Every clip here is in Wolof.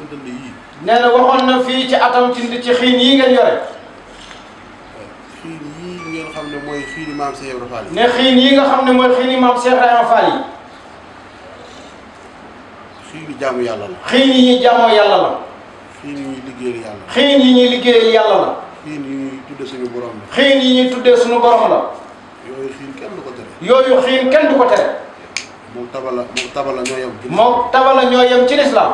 seen dënd yii. nee na waxoon na fii ci atam ci xiin yii ngeen yore. xiin yii ngeen xam ne mooy xiini maam Cheikh Ibrahima Fall yi. ne xiin yi nga xam ne mooy xiini maam Cheikh Ibrahima Fall yi. xiini jaamu yàlla la. xiin yi ñuy jaamoo yàlla la. xiin yi ñuy liggéeyal yàlla. xiin yi ñuy liggéeyal yàlla la. xiin yi ñuy tudde suñu borom la. xiin yi ñuy tuddee suñu borom la. yooyu xiin kenn du ko tere. yooyu xiin kenn du ko tere. moom tabala ñoo yem. moom tabala ñoo yem ci lislaam.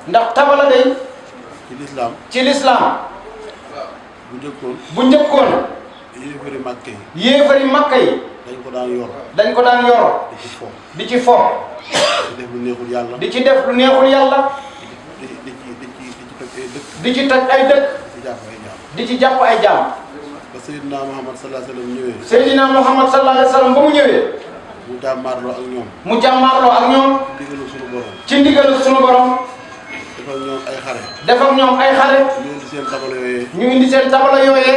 ndax tabala day. ci lislaam. ci lislaam. bu njëkkoon. yéefari Makka yi. dañ ko daan yor. di ci fo. di def lu neexul yàlla. di ci def lu neexul yàlla. di ci toj ay dëkk. di ci jàpp ay jaam. ba Seydina Muhammad sallallahu alayhi wa sallam ñëwee. Seydina Muhammad sallallahu alayhi wa sallam ba mu ñëwee. mu jàmmaarloo ak ñoom. mu jàmmaarloo ak ñoom. ndigalu sunu borom. ci ndigalu sunu borom. def ak ñoom ay xare. def ak ñoom ay xare. ñu indi seen tabala yooyee. ñu indi seen tabala yooyee.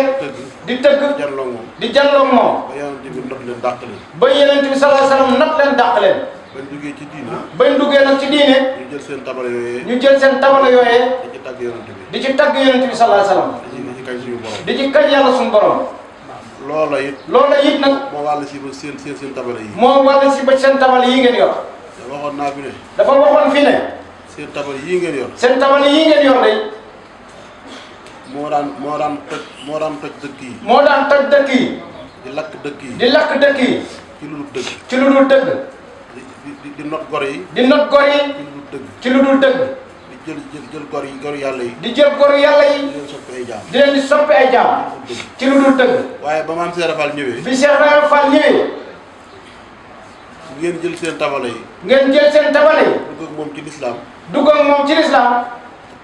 di tëgg. janloog moom. di janloog moom. ba yonent bi not leen dàq leen. ba yonent bi sallallahu alayhi wa sallam not leen dàq leen. bañ duggee ci diine. bañ duggee nag ci diine. ñu jël seen tabala yooyee. ñu jël seen tabala yooyee. di ci tagg yonent bi. di ci tagg yonent bi sallallahu alayhi wa sallam. di ci kañ suñu borom. di ci kañ yàlla suñu borom. loola it nag. moo wàll si ba seen tabala yi. moo wàll si ba seen tabala yi ngeen yor. waxoon naa fi ne. dafa waxoon fi ne. seen tabala yii ngeen yor. seen tabala yii ngeen yor day. moo daan toj dëkk yi. moo daan toj dëkk yi. di lakk dëkk yi. di lakk dëkk yi. ci lu dul dëgg. ci lu dul dëgg. di not gor yi. di not gor yi. ci lu dul dëgg. ci lu dul dëgg. di jël gor yàlla yi. di jël gor yàlla yi. di leen soppi ay jaam. di leen di soppi ay jaam. ci lu dul dëgg. waaye ba maam Cheikh Fall ñëwee. bi Cheikh Ibrahima Fall ñëwee. ngeen jël seen tabala yi. ngeen jël seen tabala yi. dugg ak moom ci lislaam. dugg ak moom ci lislaam.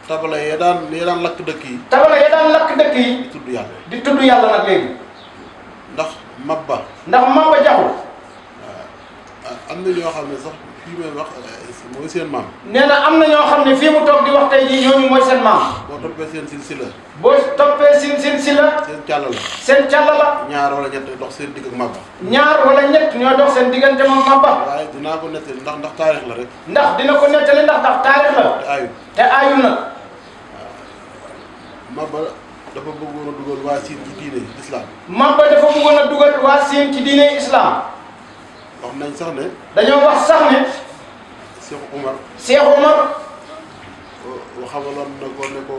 tabala ya daan lakk dëkk yi. tabala ya daan lakk dëkk yi. di tudd yàlla. di tudd yàlla nag léegi. ndax Mabba. Jaxu. am na ñoo xam ne sax fii may wax mooy seen maam. nee na am na ñoo xam ne fii mu toog di wax tey jii ñooñu mooy seen maam. boo toppee seen silsila. boo toppee silsila. seen càll la. seen càll la. ñaar wala ñett dox seen digg ak Mabba. ñaar wala ñett ñoo dox seen diggante moom Mabba. waaye dinaa ko nettali ndax taarix la rek. ndax dina ko nettali ndax taarix la. te aayul na. Mabba dafa bëggoon a dugal waa Siin ci diine islam. Mabba dafa bëggoon a dugal waa Siin ci diine islam. wax nañ sax ne. dañoo wax sax ne. Cheikh Omar. xamaloon na ko ne ko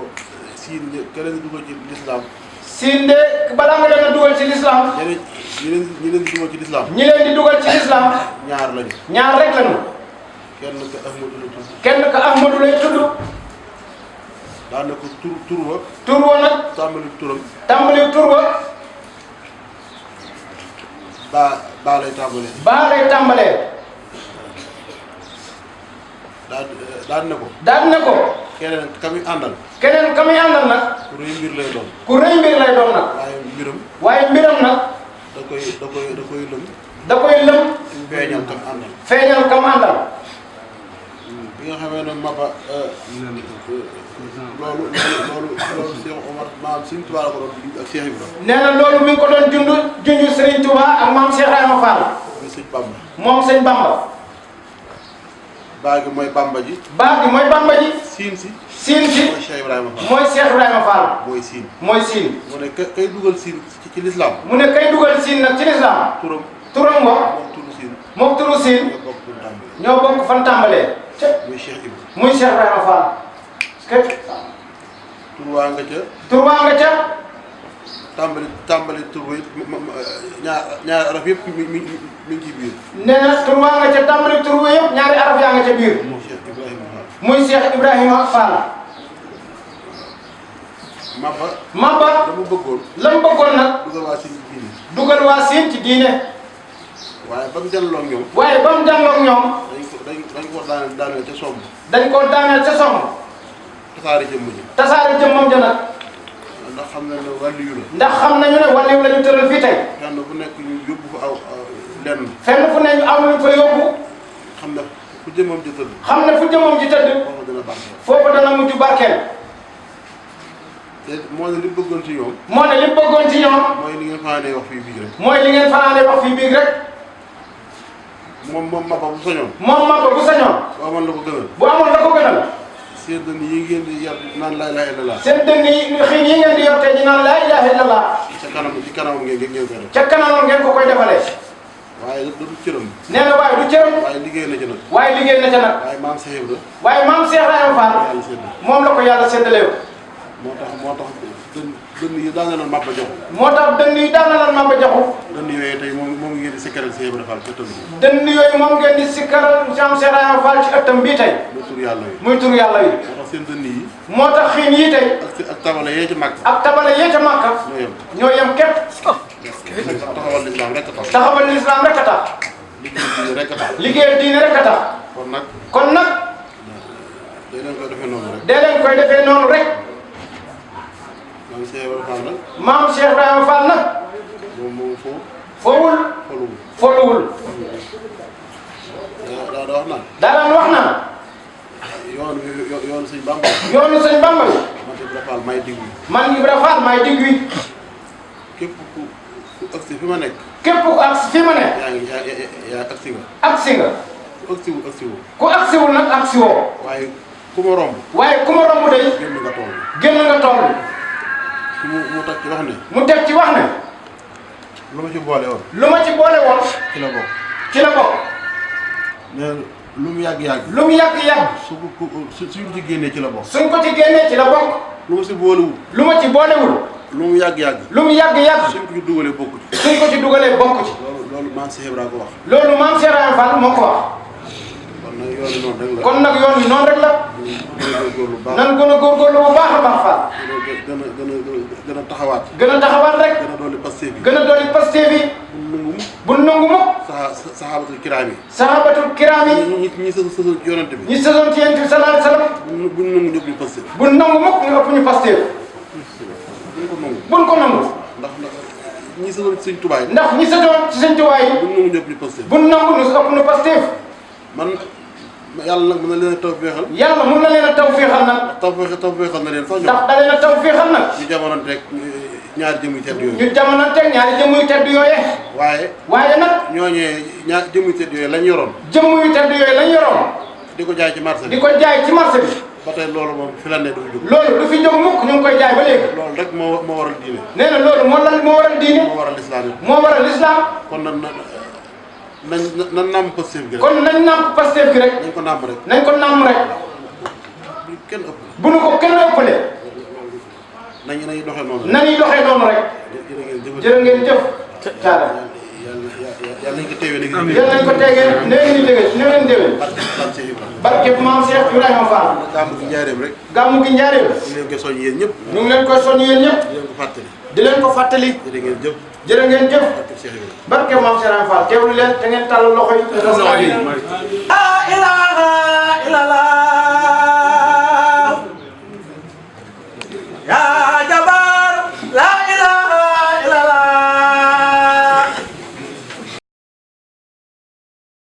Siin de keneen dugal ci lislaam. Siin de balaa nga leen a dugal ci lislaam. ñi leen di dugal ci lislaam. ñi leen di dugal ci lislaam. ñaar lañu. ñaar rek lañu. kenn ka Ahmadu lay tudd. daan na ko tur wa. tur wa nag. tàmbali tur wa. baa lay tàmbalee. daan ne ko. keneen ka muy àndal. nag. ku rëy mbir lay doon. nag. waaye mbiram nag. da koy lëm. feeñal kam àndal. bi nga xamee ne Mabba loolu Cheikh Omar maam Serigne Touba la ko doon ak Cheikh Ibrahima. nee na loolu mi ngi ko doon junj Serigne Touba ak maam Cheikh Ibrahima Fall. moom sëñ Bamba. baa gi mooy Bamba ji. siin si. mooy Cheikh Ibrahima Fall. mooy siin. mu ne kay dugal siin ci lislaam. nag ci lislaam. turam wa. moom turu siin. ñoo bokk fan tàmbalee. muy Cheikh Ibrahima Fall. tur waa nga ca. tàmbali tur bi ñaari araf yëpp mi ngi ci biir. nee na tur waa nga ca tàmbali tur bi yëpp ñaari araf yaa nga ca biir. muy Cheikh Ibrahima Fall. Mabba. la mu bëggoon nag. dugal waa Siin ci diine. waaye ba mu jànloog ñoom. dañ ko daaneel ca somb. tasaare jëmmam ja nag. ndax xam nañu ne wàlliyu la ñu tëral fii tey. fenn fu nekk ñu yóbbu fa lenn. fenn fu ne ñu am lu fa yóbbu. xam ne fu jëmmam ji tëdd. foofu dana mujj barkeel. te moo ne li bëggoon ci ñoom. mooy li ngeen fanaanee wax fii biig rek. moom Mabba bu sañoon. bu amoon la ko gënal. seen dënn yi ngeen di yor naan laa ilaaha illallaah. seen dënn yi xiin yi ngeen di yor tey ñu naan laa ilaaha illallaah. ci kanamam ngeen koy def. ca kanamam ngeen ko koy defalee. waaye du cëram. nee na waaye du cëram. waaye liggéey na ca nag. waaye liggéey na ca nag. waaye maam Cheikh Ibra. waaye maam Cheikh Ibrahima Fall. moom la ko yàlla séddalee. moo tax dënn yi daan na leen màbba joxu. moo tax dënn yi daan na leen màbba joxu. dënn yooyu tey moom ngeen di sikkaral Cheikh Ibra Fall ca tënk. dënn yooyu moom ngeen di sikkaral maam Cheikh Ibrahima Fall ci ëttam bii tey. muy tur yàlla yi. muy tur yàlla yi. moo tax seen dënn yi. moo tax xiin yi tey. ak tabale yee ca màkk. ak tabale yee ca màkk. ñoo yem képp. taxawal lislaam rek a tax. taxawal lislaam rek a tax. liggéey diine rek a tax. liggéey diine rek a tax. kon nag. dee leen koy defee noonu rek. dee leen koy defee noonu rek. maam Cheikh Ibrahima Fall nag. maam Cheikh Ibrahima Fall nag. moom foowul. foluwul. daa wax naan. daan wax naan. yoonu sëñ Bamba. yoonu sëñ Bamba bi. man Ibra Fall may digg wi. man Ibra Fall may digg wi. képp ku agsi fi ma nekk. képp ku agsi fi ma nekk. yaa agsi nga. agsi nga. ku agsiwul agsiwul. ku agsiwul nag agsi woo. waaye ku ma romb. waaye ku ma romb day. génn nga tool. génn nga tool. mu teg ci wax ne. mu teg ci wax ne. lu ma ci boole woon. lu ma ci boole woon. ci la bokk. ci la bokk. mais lu mu yàgg-yàgg. lu mu yàgg-yàgg. suñ ci génnee ci la bokk. suñ ko ci génnee ci la bokk. lu ma si boolewul. lu ma ci boolewul. lu mu yàgg-yàgg. lu mu yàgg-yàgg. suñ ko ci dugalee bokk ci. suñ ko ci dugalee bokk ci. loolu maam Cheikh Ibra ko wax. loolu maam Cheikh Ibrahima Fall moo ko wax. kon nag yoon yi noonu rek la. kon nag yoon yi noonu rek la. nan gën a góorgóorlu bu baax a baax Fall. gën a taxawaat. gën a taxawaat rek. gën a dolli Pastef bi. gën a dolli Pastef bi. bu nangu mukk. saxaabatul kiraam yi. saxaabatul kiraam yi. ñi sësoon ci yonent bi. ñi sësoon ci yonent bi sallallahu alayhi wasallam. buñ nangu ñëpp ñu Pastef. bu nangu mukk ñu ëpp ñu Pastef. buñ ko nangu. buñ ko nangu. ndax ñi sësoon ci Sëñ Tuubaa yi. ndax ñi sësoon ci Sëñ Tuubaa yi. buñ nangu ñëpp ñu Pastef. buñ nangu ñu ëpp ñu Pastef. man yàlla nag mën na leen a tawfeexal. yàlla mën na leen a tawfeexal nag. tawfeexal na leen sax ñoom. ndax da leen a tawfeexal nag. ñu jamononteeg ñaari jëmm yu tedd yooyu. ñu jamononteeg ñaari jëmm yu tedd yooyee. waaye nag. ñooñee ñaari jëmm yu tedd yooyu lañ yoroon. jëmm yu tedd yooyu lañ yoroon. di ko jaay ci marché bi. di ko jaay ci marché bi. ba tey loolu moom fi la ne du fi jóg. loolu du fi jóg mukk ñu ngi koy jaay ba léegi. loolu rek moo waral diine. nee na loolu moo waral diine. moo waral lislaam yi. moo waral lislaam. kon nañ nàmp Pastef gi rek. kon nañ nàmp Pastef gi rek. nañ ko nàmp rek. nañ ko nàmp rek. bu kenn ëpp. bu nu ko kenn ëppale. nañu doxee noonu rek. nañuy doxee noonu rek. jërë ngeen jëf. caada. yàlla nañ ko teewee léegi. yàlla nañ ko teegee nee ngeen déwén nee ngeen déwén. barke maam Cheikh Ibrahima Fall. gàmmu gi njaareem rek. gàmmu gi njaareem. ñu ngi leen koy soññ yéen ñëpp. ñu ngi leen koy soññ yéen ñëpp. di leen ko fàttali. di leen ko fàttali. jërë ngeen jëf. jërë ngeen jëf. barke maam Cheikh Ibrahima Fall teewlu leen te ngeen tàllal loxo yi. la ilaha illallah